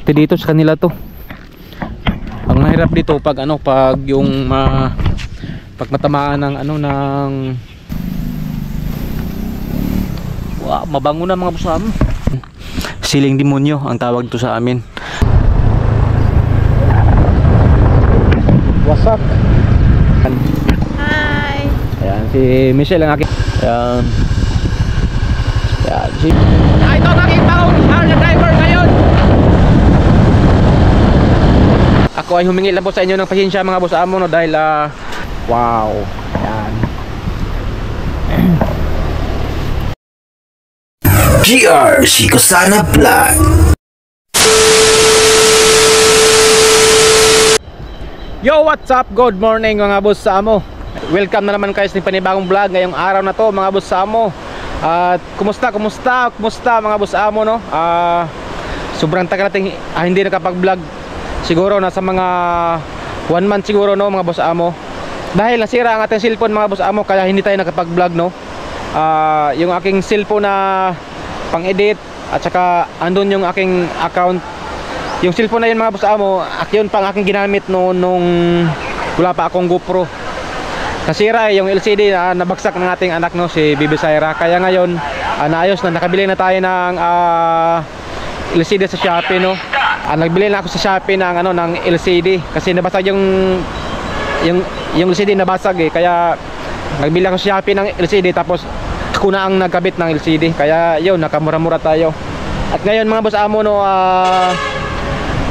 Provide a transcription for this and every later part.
swerte dito sa kanila to. Ang mahirap dito pag ano, pag yung pag matamaan ng ano, ng wow, mabango na mga boss amo. Siling demonyo ang tawag to sa amin. What's up? Hi! Ayan, si Michelle ang aking. Ayan. Ayan, si... ito ang aking car na driver ngayon. Ako ay humingi lang po sa inyo ng pasensya mga boss amo, no, dahil wow. Ayan. GR Shikosana Vlog. Yo, what's up? Good morning mga boss amo. Welcome na naman kayo sa panibagong vlog ngayong araw na to mga boss amo. At kumusta mga boss amo, no? Sobrang tagal natin hindi nakapag-vlog. Siguro nasa mga 1 month siguro, no mga boss amo. Dahil nasira ang ating cellphone mga boss amo, kaya hindi tayo nakapag-vlog, no. Yung aking cellphone na pang-edit at saka andun yung aking account. Yung cellphone na yun mga boss amo, yun pang aking ginamit nung wala pa akong GoPro. Nasira yung LCD na nabagsak ng ating anak, no, si Bibi Saira. Kaya ngayon naayos na, nakabili na tayo ng LCD sa Shopee, no. Nagbili na ako sa Shopee ng ano, ng LCD kasi nabasag yung LCD nabasag eh. Kaya nagbili ako sa Shopee ng LCD, tapos ako na ang nagkabit ng LCD. Kaya yun, nakamura-mura tayo. At ngayon mga boss amo, no,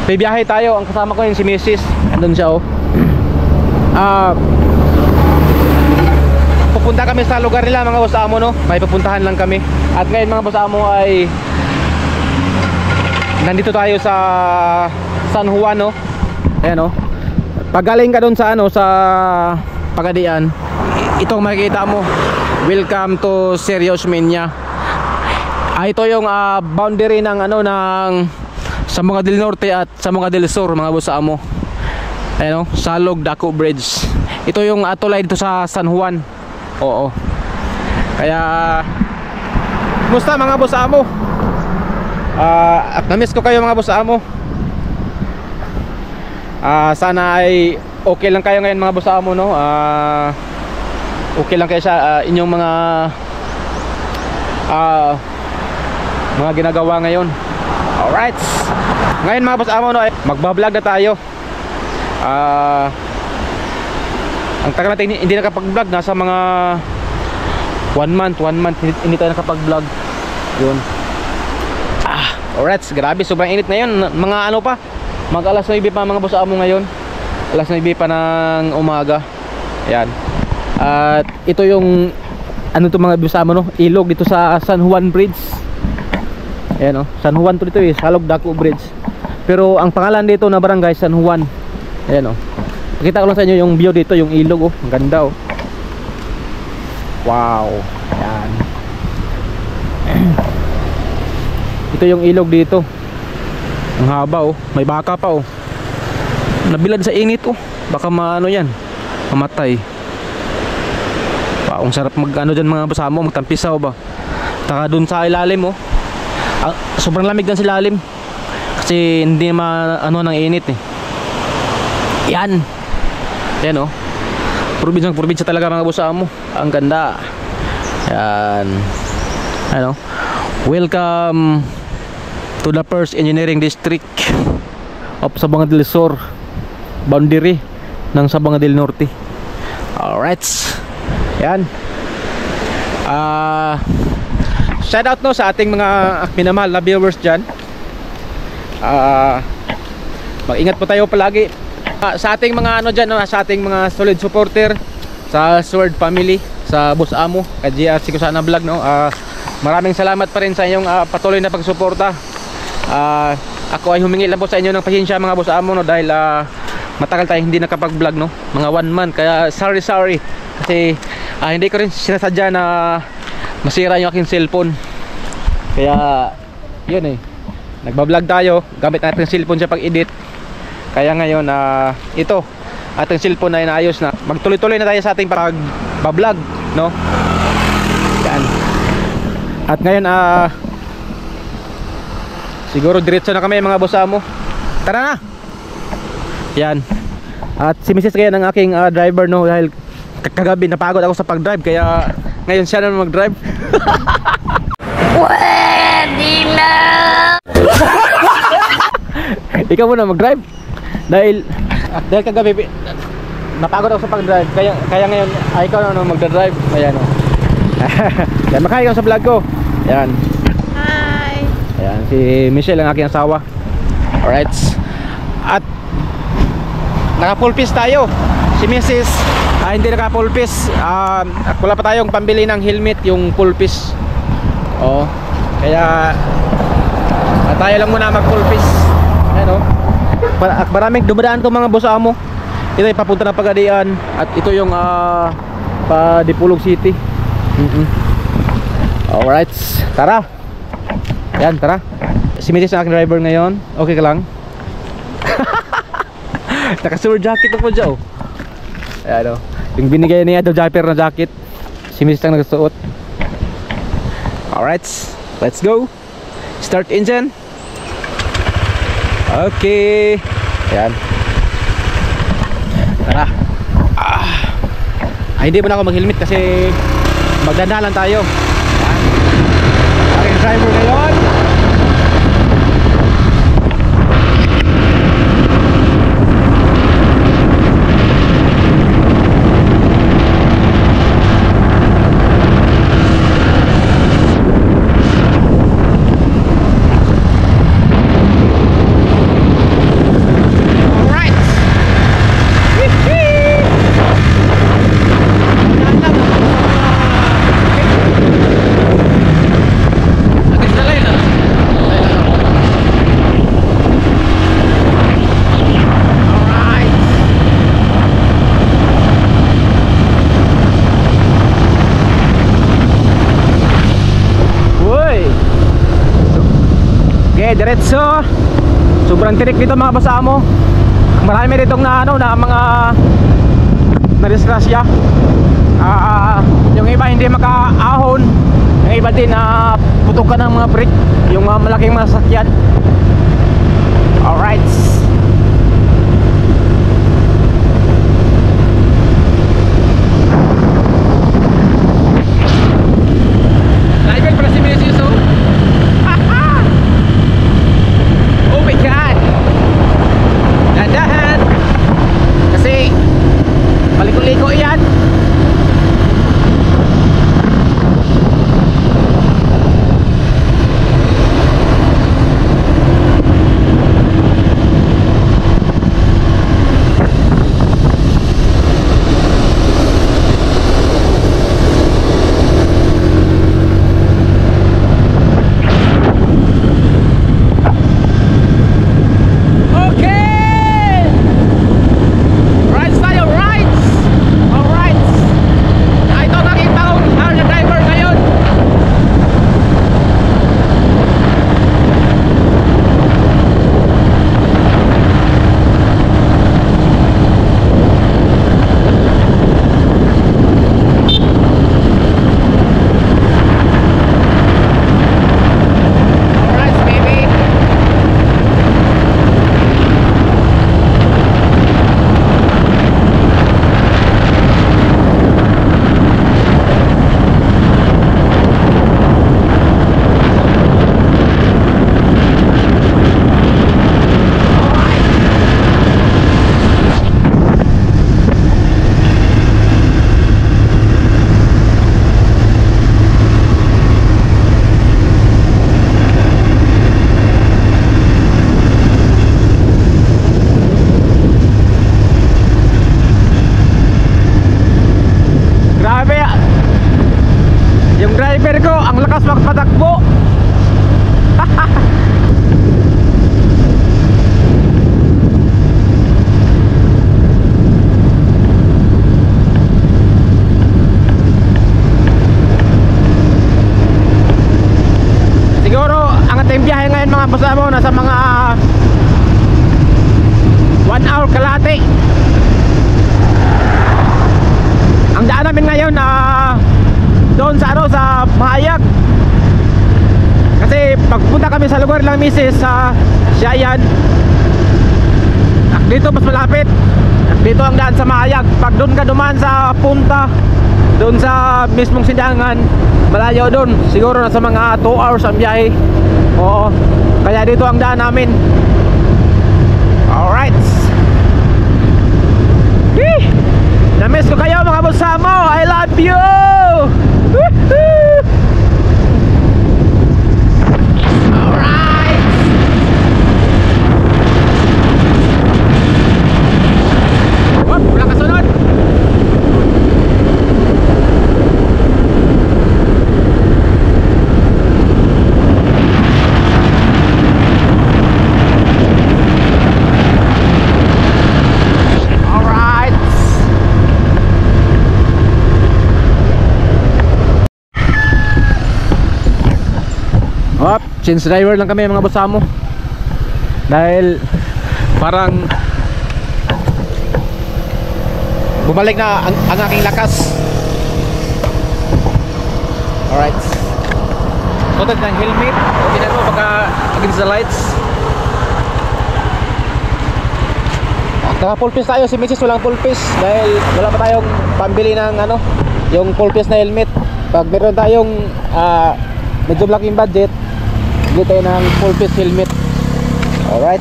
bibiyahe tayo. Ang kasama ko yung si Mrs. Andun siya, oh. Pupunta kami sa lugar nila mga boss amo, no. May pupuntahan lang kami. At ngayon mga boss amo ay nandito tayo sa San Juan, no. Ayan, oh. Pagaling ka doon sa ano, sa Pagadian, itong makikita mo, welcome to Serious Mania. Ito yung boundary ng ano, ng Sambonga del Norte at Sambonga del Sur mga boss amo. Ayan, oh, Salog Daco Bridge. Ito yung tulay dito sa San Juan. Oo. Kaya kumusta mga boss amo? Na-miss ko kayo mga boss amo. Sana ay okay lang kayo ngayon mga boss amo, no. Okay lang kayo sa inyong mga ginagawa ngayon. Alright. Ngayon mga boss amo, no, magbablog na tayo. Ang tagal natin hindi nakapag-vlog, nasa mga 1 month hindi tayo nakapag-vlog. Yun. Alright, grabe, sobrang init na yun. Mga ano pa, mag alas 9 pa mga boss amo ngayon. Alas 9 pa ng umaga. Ayan. At ito yung ano to mga boss amo, no, ilog dito sa San Juan Bridge. Ayan, oh, San Juan to dito eh, Salog Daco Bridge. Pero ang pangalan dito na barangay San Juan. Ayan, oh. Pakita ko lang sa inyo yung view dito, yung ilog, oh. Ang ganda, oh. Wow. Ayan. Ito yung ilog dito. Ang haba, oh. May baka pa, oh. Nabilad sa init, oh. Baka maano yan, mamatay. Wow, ang sarap mag ano dyan mga basamo, magtampisaw ba. Taka dun sa ilalim, oh. Sobrang lamig dun sa ilalim. Kasi hindi ano ng init eh. Yan. Yan, oh. Probinsya talaga mga basamo. Ang ganda. Yan. Ano? Welcome to the First Engineering District of Sambonga del Sur, boundary ng Sambonga del Norte. Alright. Yan. Shout out, no, sa ating mga minamahal na viewers dyan. Mag-ingat po tayo palagi. Sa ating mga ano dyan, no, sa ating mga solid supporter sa Sword Family, sa Boss Amo, kay GR Shikosana Vlog, no. Maraming salamat pa rin sa inyong patuloy na pagsuporta. Ako ay humingi lang po sa inyo ng pasensya mga boss amo, no, dahil matagal tayo hindi nakapag-vlog, no, mga 1 month. Kaya sorry kasi hindi ko rin sinasadya na masira yung aking cellphone. Kaya yun eh, nagbablog tayo gamit natin cellphone sa pag-edit. Kaya ngayon ito ating cellphone na inaayos na. Magtuloy-tuloy na tayo sa ating pag-vlog, no. Yan. At ngayon siguro diretso na kami mga boss amo. Tara na. Yan. At si Mrs. kaya ng aking driver, no, dahil kagabi napagod ako sa pag-drive, kaya ngayon siya na mag-drive. Pwede na! Ikaw muna mag-drive. Dahil kagabi napagod ako sa pag-drive, kaya ngayon ikaw na mag-drive. Ayan, oh. Yan, makain ka sa vlog ko. Yan. Hi! Ayan, si Michelle ang aking asawa. Alright. At naka full piece tayo. Si Mrs. Hindi naka full piece. Wala pa tayong pambili ng helmet, yung full piece. Oo. Kaya tayo lang muna mag full piece. Ayan, oh. Maraming dumadaan ko mga boss amo. Ito ay papunta ng Pagadian. At ito yung pa Dipolog City. Alright, tara. Yan, tara. Si Mrs. ang aking driver ngayon. Okay ka lang? Naka-super jacket ako dyan, oh. Ayan, oh. Yung binigay niya daw jumper na jacket, si Mrs. ang nagsuot. Alright, let's go. Start engine. Okay. Ayan. Tara. Hindi mo na ako mag-helmet kasi magdandalan tayo. Ayan. Aking driver ngayon. Diretso. Sobrang tirik dito mga boss amo. Marami ditong na mga na-disgrasya. Yung iba hindi makaahon, yung iba din putukan ng mga brick, yung malaking masakyan. Alright. Driver pala si Mrs. Oh my God! Dandahan! Kasi paliko-liko yan. Pasamo nasa mga 1 hour kalahati. Ang daan namin ngayon doon sa sa Mahayag. Kasi pagpunta kami sa lugar lang misis sa Siayan, dito mas malapit. Dito ang daan sa Mahayag. Pag doon ka dumaan sa punta, doon sa mismong Sidangan, malayo doon. Siguro nasa mga 2 hours ang biyahe. Oo. Kaya dito ang daan namin. Alright. Na-miss ko kayo mga busamo. I love you. Woohoo! Alright. Wop, wala kasunod. Hop, change driver lang kami mga busamo. Dahil parang bumalik na ang aking lakas. Alright. Tutad ng helmet. O tinan mo baka against the lights. Naka full face tayo, si Mrs. walang full face. Dahil wala pa tayong pambili ng ano, yung full face na helmet. Pag meron tayong medyo malaking budget, bili tayo ng full face helmet. Alright.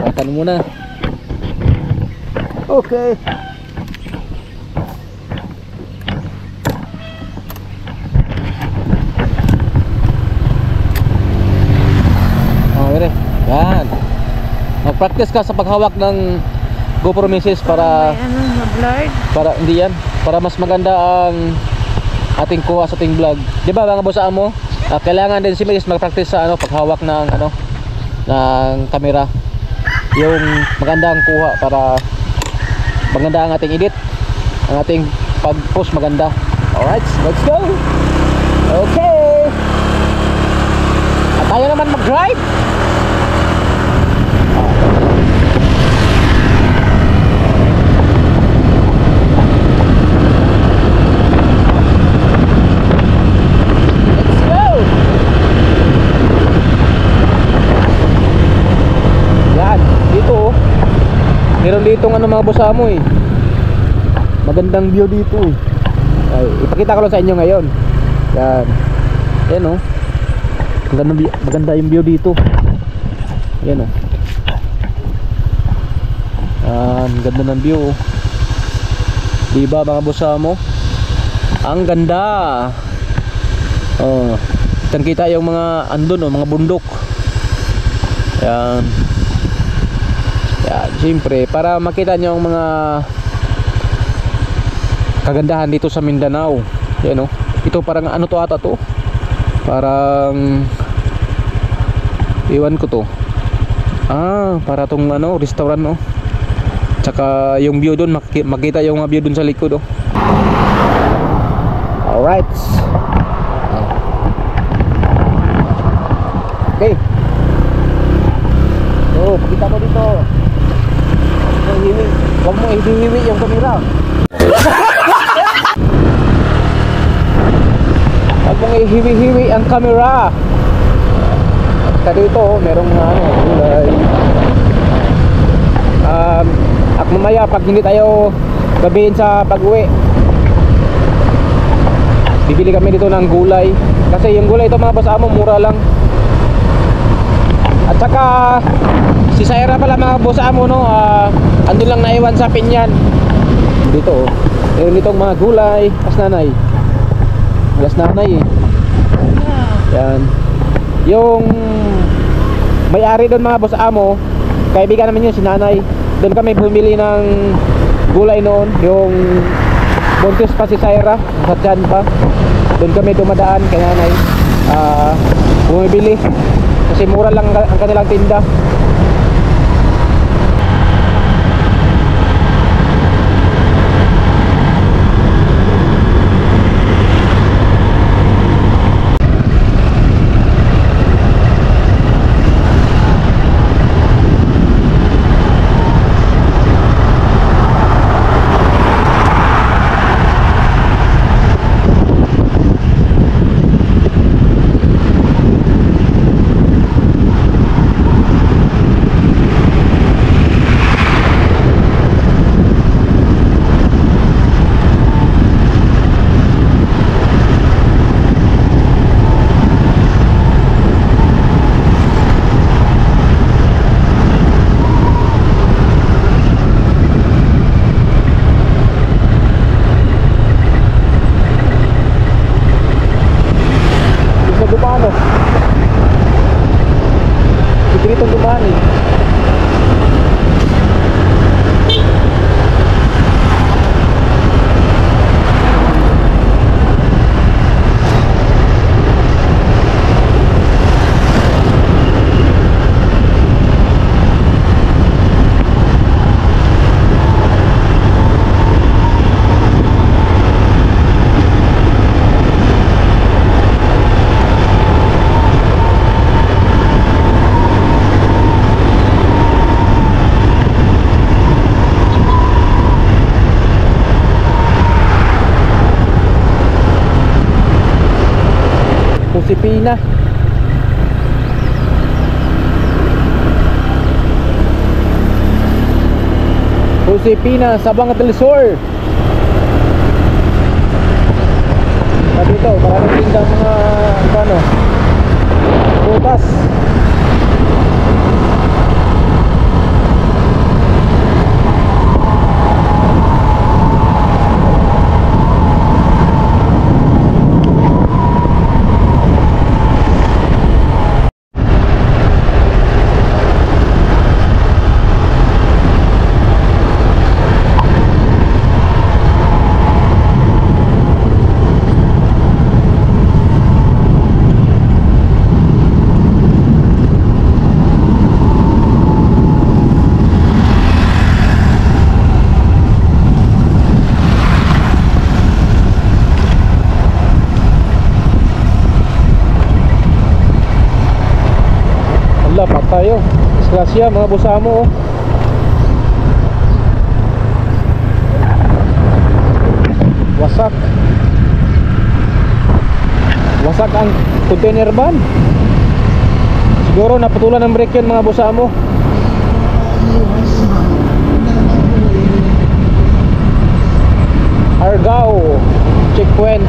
Makan muna. Okay. Okay. Yan. Mag-practice ka sa paghawak ng GoPro Mrs. para blurred. para hindi yan, para mas maganda ang ating kuha sa ating vlog. Di ba mga boss mo? Kailangan din si Mrs. mag-practice sa ano, paghawak ng ano, ng camera. Yung maganda ang kuha para maganda ang ating edit, ang ating pag-post maganda. Alright, let's go. Okay. At tayo naman mag-drive. Meron dito ano mga boss mo magandang view dito Ay, ipakita ko lang sa inyo ngayon. Yan. Yan oh. Maganda yung view dito. Yan oh. Ganda ng view oh. Diba mga boss mo? Ang ganda. Oh. Kita yung mga andun oh, mga bundok. Yan. Yan, siyempre para makita nyo ang mga kagandahan dito sa Mindanao. Yan oh. Ito parang ano to ata to? Parang iwan ko to. Para tong ano, restaurant no. Tsaka yung view doon, makita yung view doon sa likod oh. Alright. Okay. So, pakita mo dito. Huwag mo hiwi yung kamera. Huwag mong hiwi ang kamera. At dito merong gulay. At mamaya pag hindi tayo gabihin sa pag-uwi, bibili kami dito ng gulay. Kasi yung gulay ito mga boss amo mura lang. At saka si Saira pala mga boss amo no, andun lang naiwan sa Pinyan. Dito oh. Meron ditong mga gulay. Nanay. Alas nanay eh. Yan. Yung may-ari doon mga boss amo, kaibigan namin yun si nanay. Doon kami bumili ng gulay noon. Yung buntis pa si Saira, sa tiyan pa. Doon kami dumadaan kay nanay, bumibili kasi mura lang ang kanilang tinda. Josepina. Josepina, Sabang del Sur. Dito, maraming tindang mga prutas. Lapat tayo. Disgrasya mga busamo, oh. Wasak. Wasak ang container van. Siguro naputulan ng brake yan mga busamo. Argao checkpoint.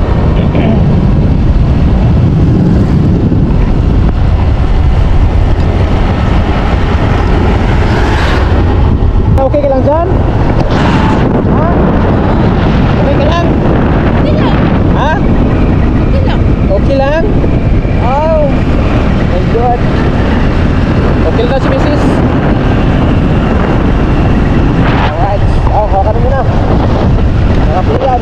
Okay ka lang dyan? Ha? Okay ka lang? Okay lang. Ha? Okay lang. Okay lang? Oh, my God. Okay lang si Mrs. Alright. Oh, hawakan mo na. Nakapulan.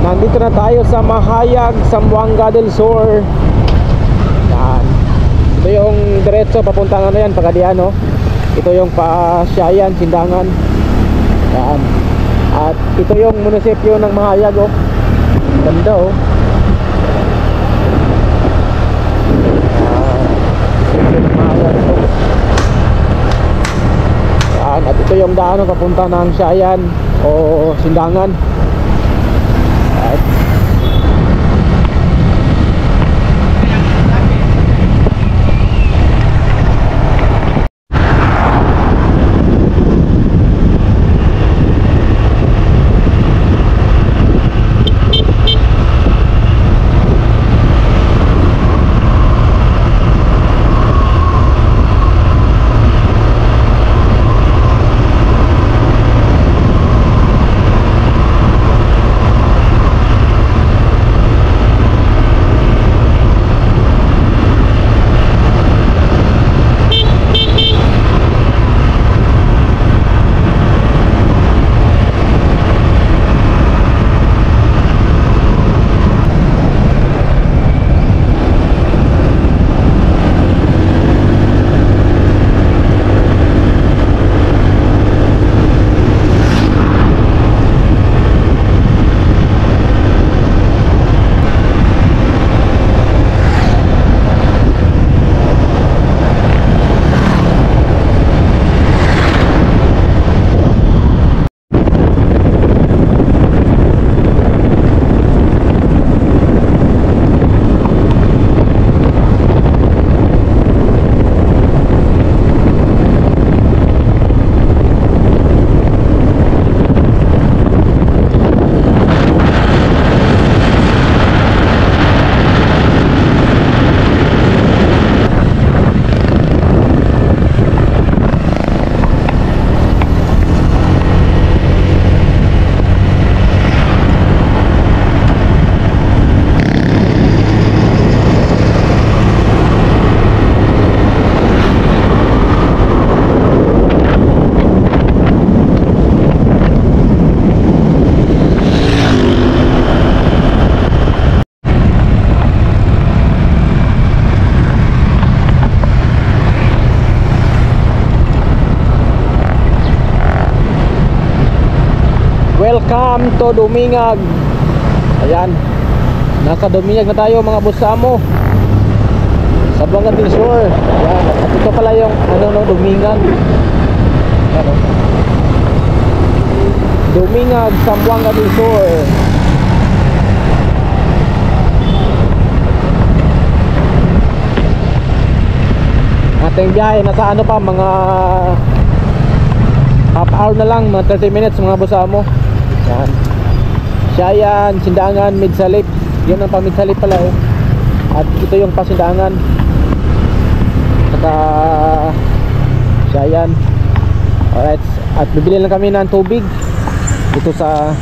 Nandito na tayo sa Mahayag, Zamboanga del Sur. Yan. Ito yung diretso papuntang ano yan, Pagadiano. Ito yung Pasyayan, Sindangan. Yan. At ito yung munisipyo ng Mahayag, oh. Ganda, oh. Mahayag, oh. Yan. At ito yung daan papunta ng Syayan o Sindangan. Welcome to Dumingag. Ayan, nasa Dumingag na tayo mga boss amo, sa Buanga del Sur. Ayan, at ito pala yung Dumingag. Ayan, Dumingag sa Buanga del Sur. Ating biyahe nasa pa, mga half hour na lang, mga 30 minutes mga boss amo. Yan. Siayan, Sindangan, Midsalip. Yun ang pa-Midsalip pala eh. At ito yung pa-Sindangan. Saka Siayan. Alright. At bibili lang kami ng tubig dito sa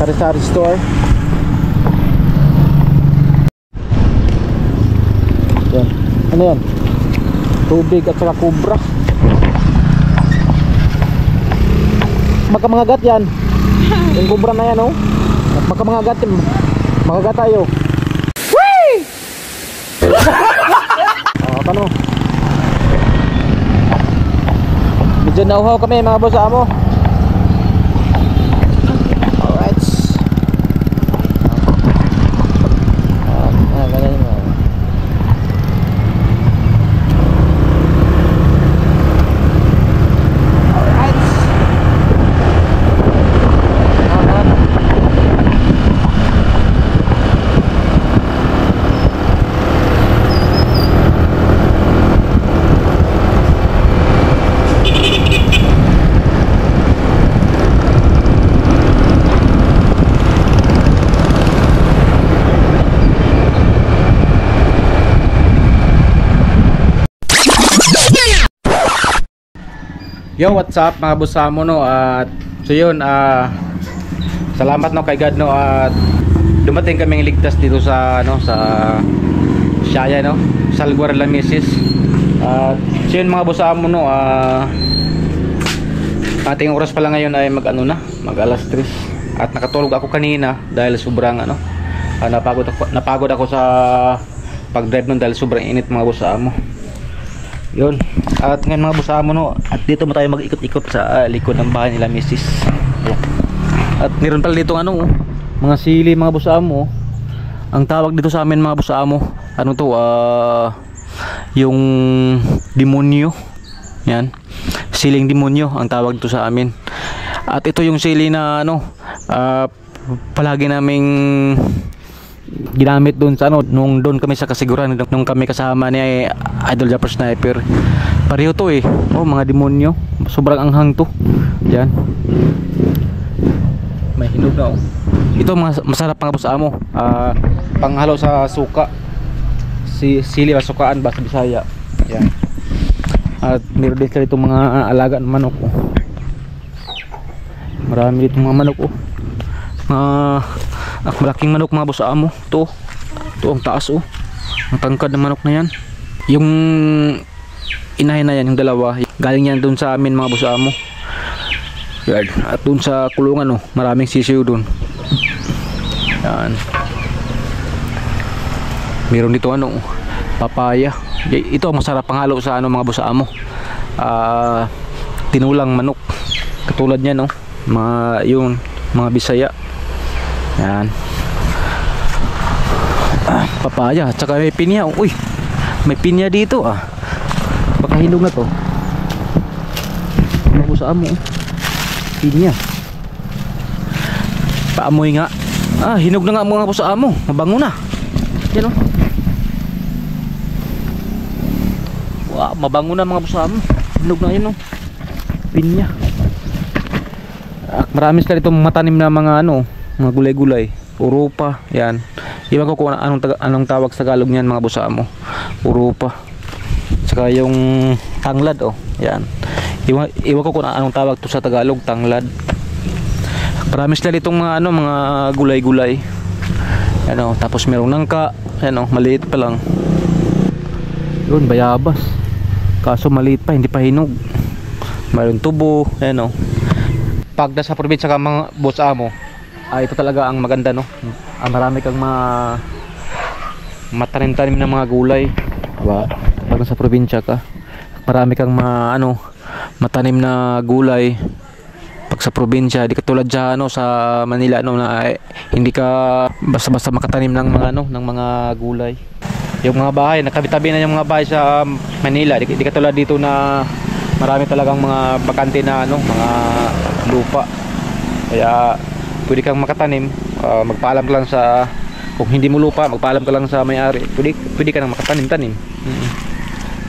sari-sari store. Yan. Ano yan? Tubig at saka kubra. Baka mga gat yan. Yung kubra na yan, oh. Baka mga gat yan. Makagat tayo. Whee! Paano? Medyo nauhaw kami mga boss amo. Alright. Ganyan mo. Yo, what's up mga boss amo no? At so yun, salamat no kay God no, at dumating kaming ligtas dito sa sa Siaya no, Salguar Lamisis. At so yun mga boss amo no, ating oras pala ngayon ay mag alas 3. At nakatulog ako kanina dahil sobrang napagod ako sa pag-drive nun dahil sobrang init mga boss amo. Yun. At ngayon mga boss amo no, at dito mo tayo mag-ikot-ikot sa likod ng bahay nila Mrs. At meron pala dito mga sili mga boss amo. Ang tawag dito sa amin mga boss amo, yung demonyo. Yan. Siling demonyo ang tawag dito sa amin. At ito yung sili na palagi naming ginamit doon sa nung doon kami sa kasiguran, nung kami kasama ni Idol Japper Sniper. Pareho to eh. Oh, mga demonyo. Sobrang anghang to. Yan. May hinog na oh. Ito masarap mga boss amo. Panghalo sa suka. Sili ba sukaan ba sa Bisaya. Yan. At meron din itong mga alaga ng manok oh. Marami dito mga manok oh. Malaking manok mga boss amo. Ito ang taas oh. Ang tangkad ng manok na yan. Yung inahin na yan, yung dalawa, galing yan dun sa amin mga boss amo. Yan. At dun sa kulungan oh, maraming sisiyo dun. Yan. Meron dito papaya. Ito masarap panghalo sa mga boss amo. Tinulang manok. Katulad niyan oh. Mga Bisaya. Yan. Papaya, tsaka may pinya. Uy, may pinya dito baka hinog na to. Mga boss amo pinya. Paamoy nga. Hinog na nga mga boss amo. Mabango na. Yan wow, mabango na mga boss amo. Hinog na yun pinya. Marami sila itong matanim na mga mga gulay-gulay. Urupa, yan. Iwan ko kung anong tawag sa Tagalog niyan mga boss amo. Urupa. Saka yung tanglad yan. Iwan ko kung anong tawag to sa Tagalog, tanglad. Marami sila itong mga gulay-gulay. Yan tapos merong nangka, yan maliit pa lang. Yun, bayabas. Kaso maliit pa, hindi pa hinog. Mayroong tubo, yan pag nasa probinsya ka mga boss amo, ito talaga ang maganda marami kang matanim-tanim ng mga gulay. Diba? Pag nasa probinsya ka, marami kang matanim na gulay. pag sa probinsya, di katulad dyan, ano, sa Manila, ano, na hindi ka basta-basta makatanim ng mga, ano, ng mga gulay. Yung mga bahay, nakabitabi na yung mga bahay sa Manila, di katulad dito na marami talagang mga bakante na, ano, mga lupa. Kaya pwede kang makatanim, magpaalam ka lang sa, kung hindi mo lupa, magpaalam ka lang sa may-ari, pwede ka nang makatanim-tanim.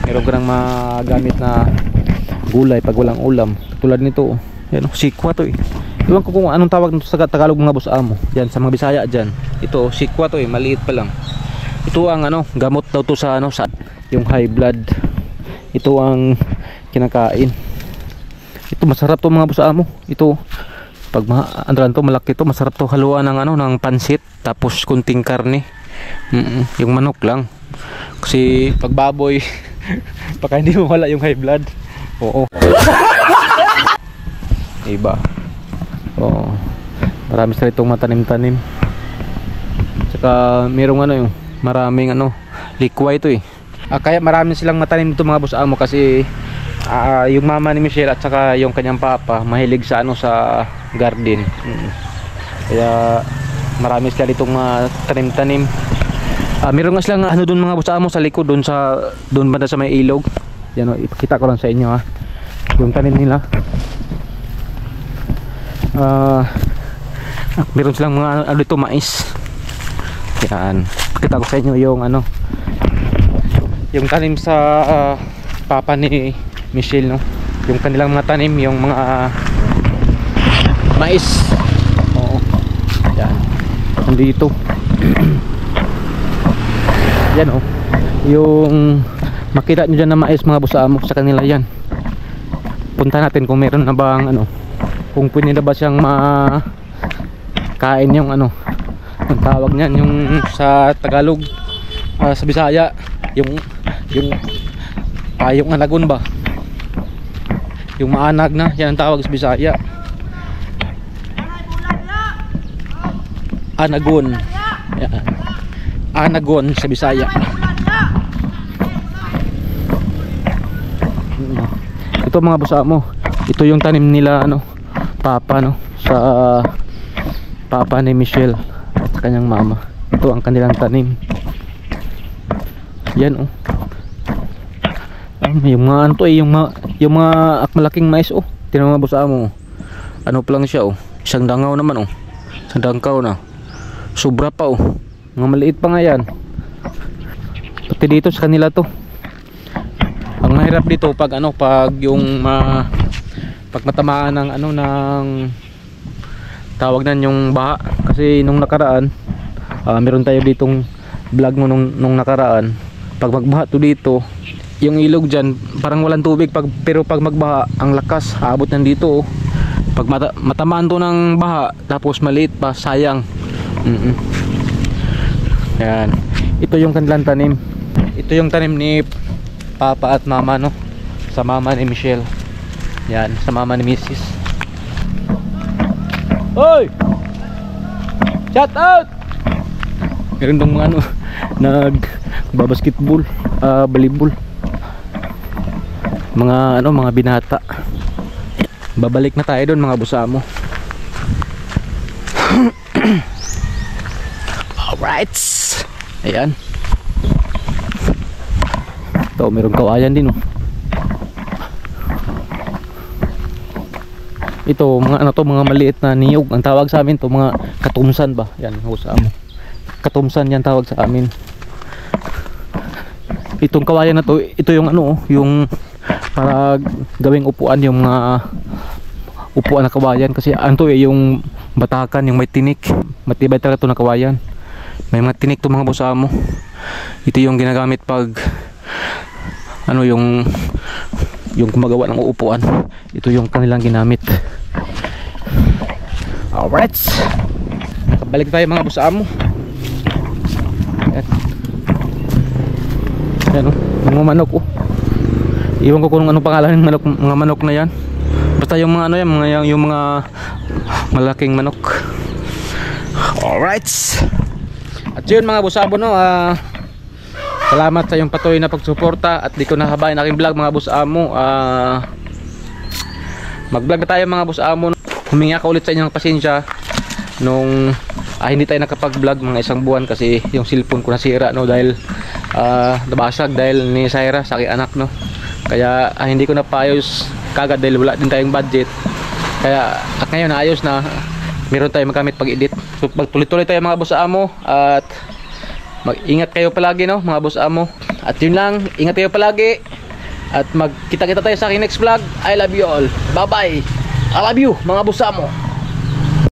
Meron ka nang magamit na gulay pag walang ulam. Tulad nito, yan, sikwa to eh. Iwan ko kung anong tawag nito sa Tagalog mga boss amo. Yan sa mga Bisaya dyan. Ito sikwa to eh, maliit pa lang. Ito ang ano, gamot daw to sa ano, sa yung high blood. Ito ang kinakain. Ito masarap to mga boss amo. Ito pag andran to malaki to, masarap to haluan ng ano, ng pansit tapos kunting karne. Yung manok lang. Kasi pag baboy baka hindi mo wala yung high blood. Oo. Iba. Oo. Marami sila itong matanim-tanim. Tsaka merong ano yung maraming ano, likway ito eh. Kaya marami silang matanim ito mga boss amo kasi yung mama ni Michelle at saka yung kanyang papa mahilig sa ano, sa garden. Kaya marami sila itong tanim-tanim. Meron nga silang ano doon mga boss amo sa likod, doon banda sa may ilog. Yan o, ipakita ko lang sa inyo ha, yung tanim nila. Meron silang mga ano dito, mais. Yan, ipakita ko sa inyo yung ano, yung tanim sa papa ni Michelle, no? Yung kanilang mga tanim, yung mga mais. Oo. Yan, nandito. Yan oh, yung makita nyo dyan na mais mga boss amo sa kanila yan. Punta natin kung meron na bang ano, kung pwede na ba siyang makain yung ano, ang tawag niyan yung sa Tagalog, sa Bisaya yung anagon ba, yung maanag na, yan ang tawag sa Bisaya, anagon. Yan, anagon sa Bisaya. Ito mga boss amo, ito yung tanim nila ano, papa no, sa papa ni Michelle at sa kanyang mama. Ito ang kanilang tanim. Yan oh. Yung mga ano to eh, yung mga malaking mais oh. Tingnan mga boss amo. Ano pa lang siya oh. Isang dangaw naman oh. Isang dangkaw na. Sobra pa oh. Mga maliit pa nga yan. Pati dito sa kanila to. Ang mahirap dito pag ano, pag yung pag matamaan ng ano, ng tawag nan yung baha. Kasi nung nakaraan, meron tayo ditong vlog mo nung nakaraan. Pag magbaha to dito, yung ilog dyan parang walang tubig, pero pag magbaha ang lakas, aabot nandito oh. Pag matamaan to ng baha tapos maliit pa, sayang. Yan, ito yung kanilang tanim. Ito yung tanim ni papa at mama no, sa mama ni Michelle. Yan, sa mama ni Mrs. Hoy! Shout out! Meron dong mga ano, nagbabasketball, volleyball. Mga ano, mga binata. Babalik na tayo doon mga boss amo. Alright. Ayan. Ito, merong kawayan din oh. Ito, mga ano to, mga maliit na niyog. Ang tawag sa amin to, mga katumsan ba? Yan, boss amo. Katumsan yan tawag sa amin. Itong kawayan na to, ito yung ano, yung para gawing upuan, yung mga upuan na kawayan. Kasi ano to eh, yung batakan, yung may tinik. Matibay talaga to na kawayan. May mga tinik to mga boss amo. Ito yung ginagamit pag ano, yung gumagawa ng upuan. Ito yung kanilang ginamit. Alright, balik tayo mga boss amo. Ayan o, mga manok oh. Iwan ko kung anong pangalan ng manok, mga manok na yan. Basta yung mga ano yan, yung mga malaking manok. Alright. At yun mga boss amo no, salamat sa iyong patuloy na pagsuporta. At di ko nahabain aking vlog mga boss amo. Mag vlog na tayo mga boss amo no? humingi ako ulit sa inyong pasensya nung hindi tayo nakapag-vlog mga isang buwan kasi yung cellphone ko nasira, no, dahil nabasag dahil ni Syra sa aking anak, no. Kaya hindi ko napayos kagad dahil wala din tayong budget. Kaya at ngayon naayos na, meron tayong magamit pag-edit. So magtuloy-tuloy tayo mga boss amo, at mag-ingat kayo palagi, no, mga boss amo. At yun lang, ingat kayo palagi. At magkita-kita tayo sa aking next vlog. I love you all. Bye bye. I love you mga boss amo.